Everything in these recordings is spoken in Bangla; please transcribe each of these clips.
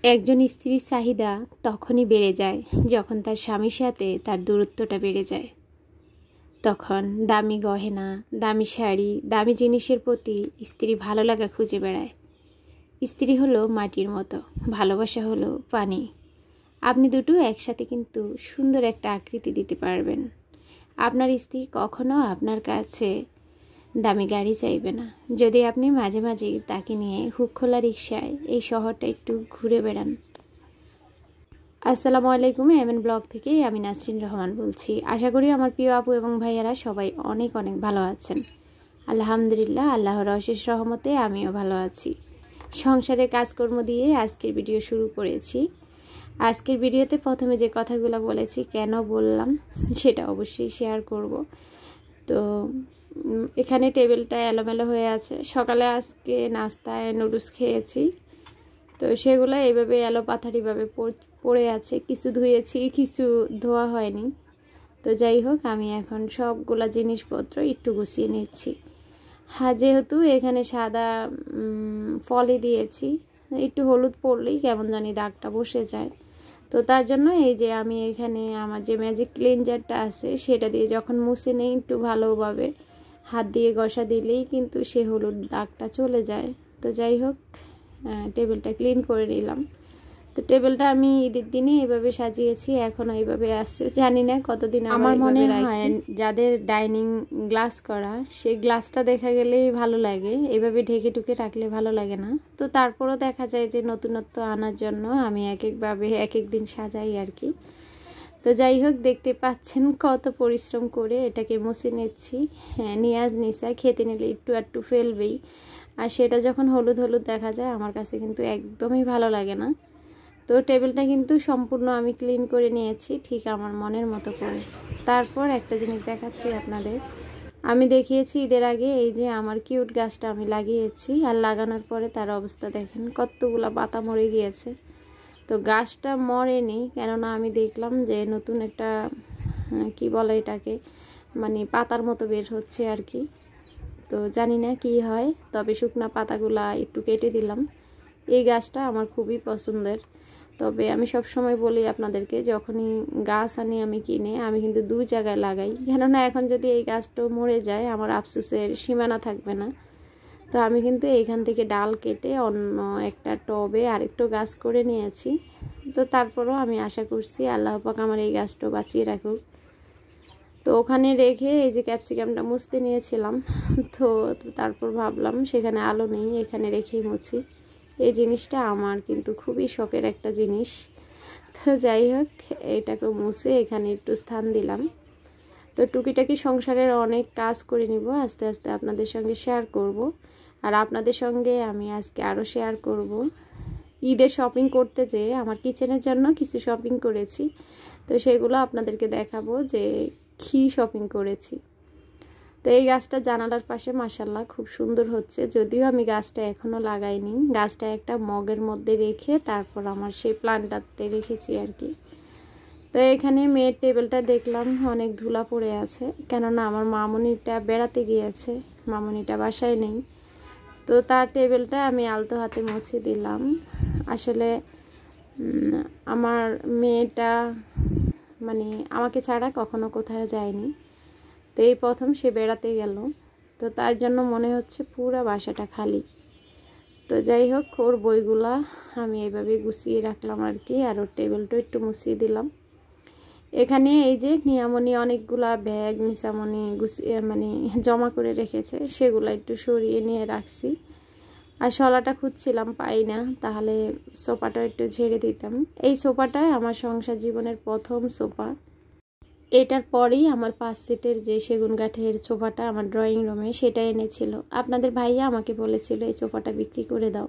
একজন স্ত্রীর চাহিদা তখনই বেড়ে যায় যখন তার স্বামীর সাথে তার দূরত্বটা বেড়ে যায়। তখন দামি গয়না, দামি শাড়ি, দামি জিনিসের প্রতি স্ত্রী ভালো লাগা খুঁজে বেড়ায়। স্ত্রী হলো মাটির মতো, ভালোবাসা হলো পানি। আপনি দুটো একসাথে কিন্তু সুন্দর একটা আকৃতি দিতে পারবেন। আপনার স্ত্রী কখনো আপনার কাছে দামি গাড়ি চাইবে না যদি আপনি মাঝে মাঝে তাকে নিয়ে হুকখোলা রিকশায় এই শহরটা একটু ঘুরে বেড়ান। আসসালামু আলাইকুম, এমএন ব্লগ থেকে আমি নাসরিন রহমান বলছি। আশা করি আমার প্রিয় আপু এবং ভাইয়ারা সবাই অনেক অনেক ভালো আছেন। আলহামদুলিল্লাহ, আল্লাহর অশেষ রহমতে আমিও ভালো আছি। সংসারের কাজকর্ম দিয়ে আজকের ভিডিও শুরু করেছি। আজকের ভিডিওতে প্রথমে যে কথাগুলো বলেছি কেন বললাম সেটা অবশ্যই শেয়ার করব। তো এখানে টেবিলটা এলোমেলো হয়ে আছে। সকালে আজকে নাস্তায় নুডলস খেয়েছি, তো সেগুলো এইভাবে এলো পাথারিভাবে পড়ে আছে। কিছু ধুয়েছি, কিছু ধোয়া হয়নি। তো যাই হোক, আমি এখন সবগুলা জিনিসপত্র একটু গুছিয়ে নিচ্ছি। হ্যাঁ, যেহেতু এখানে সাদা ফলই দিয়েছি, একটু হলুদ পড়লেই কেমন জানি দাগটা বসে যায়। তো তার জন্য এই যে আমি এখানে আমার যে ম্যাজিক ক্লিনজারটা আছে সেটা দিয়ে যখন মুছে নেই একটু ভালোভাবে হাত দিয়ে ঘষা দিলেই কিন্তু সে হলুদ দাগটা চলে যায়। তো যাই হোক, টেবিলটা ক্লিন করে নিলাম। তো টেবিলটা আমি ঈদের দিনে এইভাবে সাজিয়েছি, এখনও এইভাবে আসছে। জানি না কতদিন আমার মনে হয় যাদের ডাইনিং গ্লাস করা সেই গ্লাসটা দেখা গেলেই ভালো লাগে, এইভাবে ঢেকে ঢুকে রাখলে ভালো লাগে না। তো তারপরও দেখা যায় যে নতুনত্ব আনার জন্য আমি এক একভাবে এক এক দিন সাজাই আর কি। তো যাই হোক, দেখতে পাচ্ছেন কত পরিশ্রম করে এটাকে মুছে নিচ্ছি। হ্যাঁ, নিয়াজ নিসা খেতে নিলে একটু একটু ফেলবেই, আর সেটা যখন হলুদ হলুদ দেখা যায় আমার কাছে কিন্তু একদমই ভালো লাগে না। তো টেবিলটা কিন্তু সম্পূর্ণ আমি ক্লিন করে নিয়েছি ঠিক আমার মনের মতো করে। তারপর একটা জিনিস দেখাচ্ছি আপনাদের। আমি দেখিয়েছি ঈদের আগে এই যে আমার কিউট গাছটা আমি লাগিয়েছি, আর লাগানোর পরে তার অবস্থা দেখেন, কতগুলা পাতা মরে গিয়েছে। তো গাছটা মরেনি, কেননা আমি দেখলাম যে নতুন একটা কি বলে এটাকে, মানে পাতার মতো বের হচ্ছে আর কি। তো জানি না কি হয়, তবে শুকনা পাতাগুলা একটু কেটে দিলাম। এই গাছটা আমার খুবই পছন্দের। তবে আমি সব সময় বলি আপনাদেরকে, যখনই গাছ আনি আমি কিনে, আমি কিন্তু দুই জায়গায় লাগাই, কেননা এখন যদি এই গাছটা মরে যায় আমার আফসোসের সীমানা থাকবে না। তো আমি কিন্তু এইখান থেকে ডাল কেটে অন্য একটা টবে আরেকটু গাছ করে নিয়েছি। তো তারপরও আমি আশা করছি আল্লাহ পাক আমার এই গাছটা বাঁচিয়ে রাখুক। তো ওখানে রেখে এই যে ক্যাপসিকামটা মুছতে নিয়েছিলাম, তো তারপর ভাবলাম সেখানে আলো নেই, এখানে রেখেই মুছি। এই জিনিসটা আমার কিন্তু খুবই শখের একটা জিনিস। তো যাই হোক, এটাকে মুছে এখানে একটু স্থান দিলাম। তো টুকিটাকি সংসারের অনেক কাজ করে নিব, আস্তে আস্তে আপনাদের সঙ্গে শেয়ার করব। আর আপনাদের সঙ্গে আমি আজকে আরও শেয়ার করব ঈদের শপিং করতে যেয়ে আমার কিচেনের জন্য কিছু শপিং করেছি। তো সেগুলো আপনাদেরকে দেখাবো যে কী শপিং করেছি। তো এই গাছটা জানালার পাশে মাশাআল্লাহ খুব সুন্দর হচ্ছে, যদিও আমি গাছটা এখনও লাগাইনি। গাছটা একটা মগের মধ্যে রেখে তারপর আমার সেই প্লান্টটাতে রেখেছি আর কি। তো এখানে মেয়ের টেবিলটা দেখলাম অনেক ধুলা পড়ে আছে, কেননা আমার মামনিটা বেড়াতে গিয়েছে, মামনিটা বাসায় নেই। তো তার টেবিলটা আমি আলতো হাতে মুছে দিলাম। আসলে আমার মেয়েটা মানে আমাকে ছাড়া কখনো কোথাও যায়নি, তো এই প্রথম সে বেড়াতে গেল। তো তার জন্য মনে হচ্ছে পুরো বাসাটা খালি। তো যাই হোক, ওর বইগুলা আমি এইভাবে গুছিয়ে রাখলাম আর কি, আর ওর টেবিলটা একটু মুছিয়ে দিলাম। এখানে এই যে নিয়ামনি অনেকগুলা ব্যাগ নিসামনি গুছিয়ে মানে জমা করে রেখেছে, সেগুলো একটু সরিয়ে নিয়ে রাখছি। আর শলাটা খুঁজছিলাম, পাই না, তাহলে সোফাটা একটু ঝেড়ে দিতাম। এই সোফাটা আমার সংসার জীবনের প্রথম সোফা। এটার পরেই আমার 5 সিটের যে সেগুন কাঠের সোফাটা আমার ড্রয়িং রুমে, সেটা এনেছিল। আপনাদের ভাইয়া আমাকে বলেছিল এই সোফাটা বিক্রি করে দাও।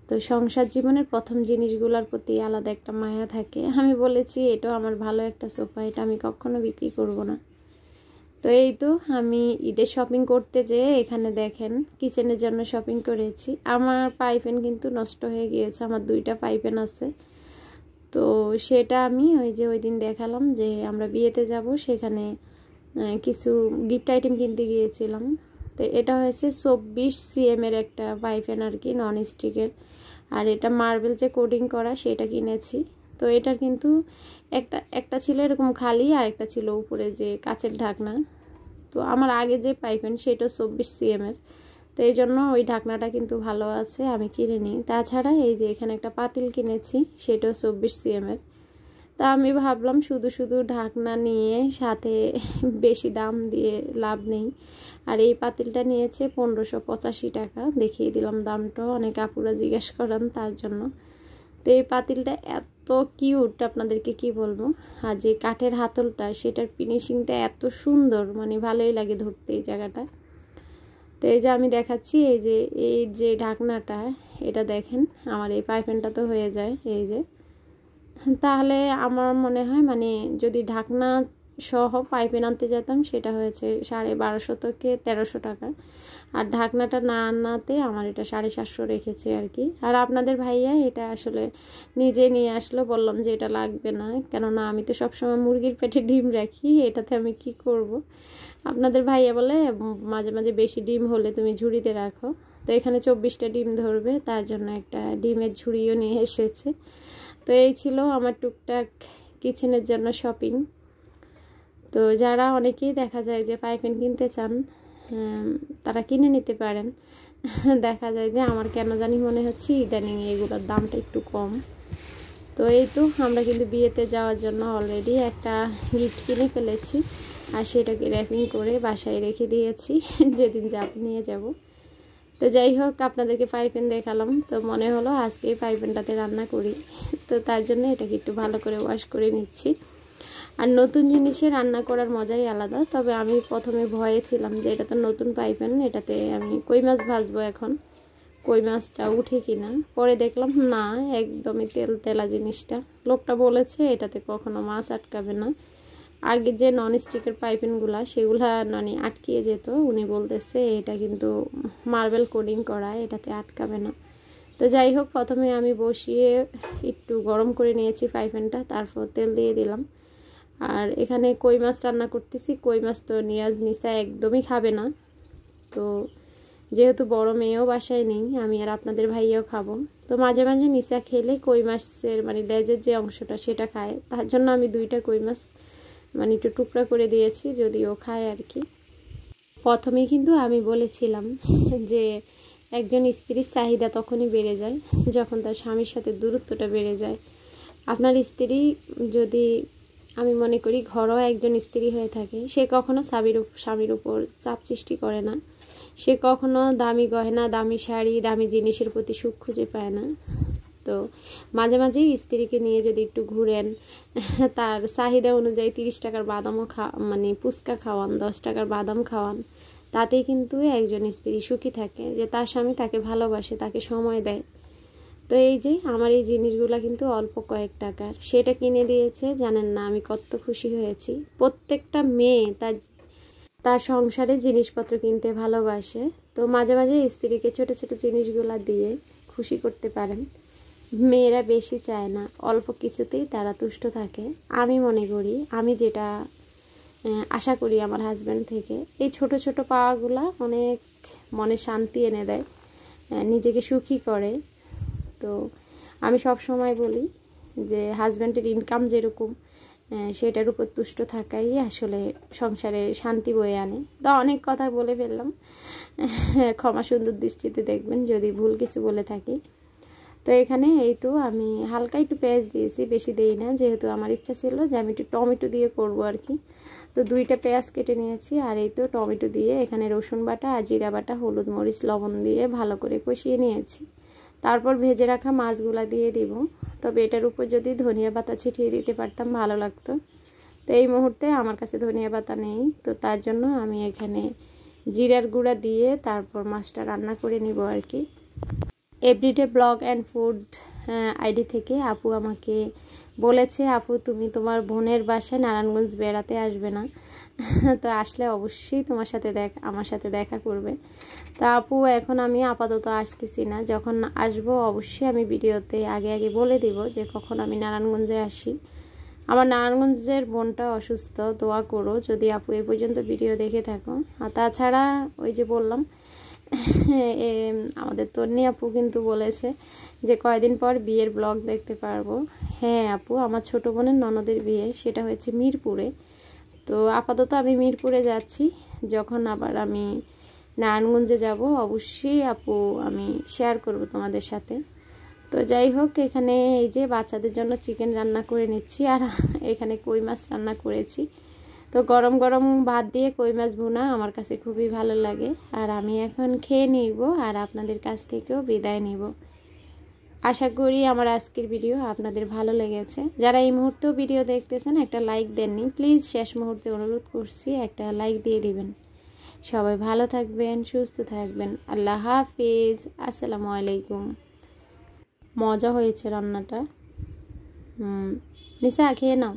তো সংসার জীবনের প্রথম জিনিসগুলোর প্রতি আলাদা একটা মায়া থাকে। আমি বলেছি এটাও আমার ভালো একটা সোফা, এটা আমি কখনো বিক্রি করব না। তো এই তো আমি ঈদের শপিং করতে যেয়ে এখানে দেখেন কিচেনের জন্য শপিং করেছি। আমার পাইপেন কিন্তু নষ্ট হয়ে গিয়েছে, আমার 2টা পাইপেন আছে। তো সেটা আমি ওই দিন দেখালাম যে আমরা বিয়েতে যাব, সেখানে কিছু গিফট আইটেম কিনতে গিয়েছিলাম। তো এটা হয়েছে 24 cm একটা পাইপেন আর কি, নন স্টিকের। আর এটা মার্বেল যে কোডিং করা সেটা কিনেছি। তো এটার কিন্তু একটা ছিল এরকম খালি, আর একটা ছিল উপরে যে কাচের ঢাকনা। তো আমার আগে যে পাইপেন সেটা 24 cm এর, তো এই জন্য ওই ঢাকনাটা কিন্তু ভালো আছে, আমি কিনে নিই। তাছাড়া এই যে এখানে একটা পাতিল কিনেছি, সেটাও 24 cm এর। তা আমি ভাবলাম শুধু শুধু ঢাকনা নিয়ে সাথে বেশি দাম দিয়ে লাভ নেই। আর এই পাতিলটা নিয়েছে 1585 টাকা, দেখিয়ে দিলাম দামটা, অনেক আপুরা জিজ্ঞেস করেন তার জন্য। তো এই পাতিলটা এত কিউট, আপনাদেরকে কি বলবো। আর যে কাঠের হাতলটা সেটার ফিনিশিংটা এত সুন্দর, মানে ভালোই লাগে ধরতে এই জায়গাটা। তো এই যে আমি দেখাচ্ছি, এই যে ঢাকনাটা, এটা দেখেন আমার এই পাইপেনটা তো হয়ে যায় এই যে। তাহলে আমার মনে হয় মানে যদি ঢাকনা সহ পাইপেন আনতে যেতাম সেটা হয়েছে 1250 থেকে 1300 টাকা। আর ঢাকনাটা না আনাতে আমার এটা 750 রেখেছে আর কি। আর আপনাদের ভাইয়া এটা আসলে নিজে নিয়ে আসলো, বললাম যে এটা লাগবে না, কেননা আমি তো সবসময় মুরগির পেটে ডিম রাখি, এটাতে আমি কি করব। আপনাদের ভাইয়া বলে মাঝে মাঝে বেশি ডিম হলে তুমি ঝুড়িতে রাখো। তো এখানে 24টা ডিম ধরবে, তার জন্য একটা ডিমের ঝুড়িও নিয়ে এসেছে। তো এই ছিল আমার টুকটাক কিচেনের জন্য শপিং। তো যারা অনেকেই দেখা যায় যে পাইপেন কিনতে চান, তারা কিনে নিতে পারেন। দেখা যায় যে আমার কেন জানি মনে হচ্ছে ইদানিং এগুলোর দামটা একটু কম। তো এই তো আমরা কিন্তু বিয়েতে যাওয়ার জন্য অলরেডি একটা গিফট কিনে ফেলেছি, আর সেটাকে র্যাপিং করে বাসায় রেখে দিয়েছি, যেদিন নিয়ে যাব। তো যাই হোক, আপনাদেরকে পাইপেন দেখালাম, তো মনে হলো আজকে এই পাইপেনটাতে রান্না করি। তো তার জন্য এটাকে একটু ভালো করে ওয়াশ করে নিচ্ছি। আর নতুন জিনিসে রান্না করার মজাই আলাদা। তবে আমি প্রথমে ভয়ে ছিলাম যে এটা তো নতুন পাইপেন, এটাতে আমি কই মাছ ভাজবো, এখন কই মাছটা উঠে কিনা। পরে দেখলাম না, একদমই তেলা জিনিসটা। লোকটা বলেছে এটাতে কখনো মাছ আটকাবে না। আগে যে ননস্টিকের পাইপেনগুলা সেগুলা মানে আটকিয়ে যেত, উনি বলতেছে এটা কিন্তু মার্বেল কোডিং করা, এটাতে আটকাবে না। তো যাই হোক, প্রথমে আমি বসিয়ে একটু গরম করে নিয়েছি পাইপেনটা, তারপর তেল দিয়ে দিলাম। আর এখানে কই মাছ রান্না করতেছি। কই মাছ তো নিসা একদমই খাবে না। তো যেহেতু বড় মেয়েও বাসায় নেই, আমি আর আপনাদের ভাইয়াও খাবো। তো মাঝে মাঝে নিসা খেলে কই মাছের মানে লেজের যে অংশটা সেটা খায়, তার জন্য আমি 2টা কই মাছ মানে একটু টুকরা করে দিয়েছি, যদি ও খায় আর কি। প্রথমেই কিন্তু আমি বলেছিলাম যে একজন স্ত্রীর চাহিদা তখনই বেড়ে যায় যখন তার স্বামীর সাথে দূরত্বটা বেড়ে যায়। আপনার স্ত্রী যদি, আমি মনে করি ঘরোয়া একজন স্ত্রী হয়ে থাকে, সে কখনো স্বামীর উপর চাপ সৃষ্টি করে না। সে কখনো দামি গয়না, দামি শাড়ি, দামি জিনিসের প্রতি সুখ খুঁজে পায় না। তো মাঝে মাঝেই স্ত্রীকে নিয়ে যদি একটু ঘুরেন, তার চাহিদা অনুযায়ী 30 টাকার বাদামও মানে ফুচকা খাওয়ান, 10 টাকার বাদাম খাওয়ান, তাতেই কিন্তু একজন স্ত্রী সুখী থাকে, যে তার স্বামী তাকে ভালোবাসে, তাকে সময় দেয়। তো এই যে আমার এই জিনিসগুলো কিন্তু অল্প কয়েক টাকার, সেটা কিনে দিয়েছে, জানেন না আমি কত খুশি হয়েছি। প্রত্যেকটা মেয়ে তার সংসারে জিনিসপত্র কিনতে ভালোবাসে। তো মাঝে মাঝে স্ত্রীকে ছোট ছোট জিনিসগুলো দিয়ে খুশি করতে পারেন। মেয়েরা বেশি চায় না, অল্প কিছুতেই তারা তুষ্ট থাকে। আমি মনে করি, আমি যেটা আশা করি আমার হাজব্যান্ড থেকে, এই ছোট ছোট পাওয়াগুলা অনেক মনে শান্তি এনে দেয়, নিজেকে সুখী করে। তো আমি সব সময় বলি যে হাজব্যান্ডের ইনকাম যেরকম, সেটার উপর তুষ্ট থাকাই আসলে সংসারে শান্তি বয়ে আনে। তো অনেক কথা বলে ফেললাম, ক্ষমা সুন্দর দৃষ্টিতে দেখবেন যদি ভুল কিছু বলে থাকি। তো এখানে এই তো আমি হালকা একটু পেঁয়াজ দিয়েছি, বেশি দেই না, যেহেতু আমার ইচ্ছা ছিল যে আমি একটু টমেটো দিয়ে করব আর কি। তো 2টা পেঁয়াজ কেটে নিয়েছি, আর এই তো টমেটো দিয়ে এখানে রসুন বাটা আর জিরা বাটা, হলুদ মরিচ লবণ দিয়ে ভালো করে কষিয়ে নিয়েছি। তারপর ভেজে রাখা মাছগুলা দিয়ে দিব। তবে এটার উপর যদি ধনিয়া পাতা ছিটিয়ে দিতে পারতাম ভালো লাগতো। তো এই মুহূর্তে আমার কাছে ধনিয়া পাতা নেই, তো তার জন্য আমি এখানে জিরার গুঁড়া দিয়ে তারপর মাছটা রান্না করে নিব আর কি। Everyday blog and food ID থেকে আপু আমাকে বলেছে, আপু তুমি তোমার বোনের বাসায় নারায়ণগঞ্জ বেড়াতে আসবে না? তো আসলে অবশ্যই আমার সাথে দেখা করবে। তা আপু এখন আমি আপাতত আসতেছি না, যখন আসবো অবশ্যই আমি ভিডিওতে আগে বলে দিব যে কখন আমি নারায়ণগঞ্জে আসি। আমার নারায়ণগঞ্জের বোনটা অসুস্থ, দোয়া করো যদি আপু এই পর্যন্ত ভিডিও দেখে থাকো। আর তাছাড়া ওই যে বললাম আমাদের তন্নি আপু কিন্তু বলেছে যে কয়দিন পর বিয়ের ব্লগ দেখতে পারবো। হ্যাঁ আপু, আমার ছোটো বোনের ননদের বিয়ে, সেটা হয়েছে মিরপুরে। তো আপাতত আমি মিরপুরে যাচ্ছি, যখন আবার আমি নারায়ণগঞ্জে যাব অবশ্যই আপু আমি শেয়ার করব তোমাদের সাথে। তো যাই হোক, এখানে এই যে বাচ্চাদের জন্য চিকেন রান্না করে নিচ্ছি, আর এখানে কই মাছ রান্না করেছি। তো গরম গরম ভাত দিয়ে কই মাছ ভুনা আমার কাছে খুবই ভালো লাগে। আর আমি এখন খেয়ে নিব আর আপনাদের কাছ থেকেও বিদায় নিব। আশা করি আমার আজকের ভিডিও আপনাদের ভালো লেগেছে। যারা এই মুহূর্তেও ভিডিও দেখতেছেন একটা লাইক দেননি, প্লিজ শেষ মুহূর্তে অনুরোধ করছি একটা লাইক দিয়ে দিবেন। সবাই ভালো থাকবেন, সুস্থ থাকবেন। আল্লাহ হাফিজ, আসসালামু আলাইকুম। মজা হয়েছে রান্নাটা। নিশা খেয়ে নাও।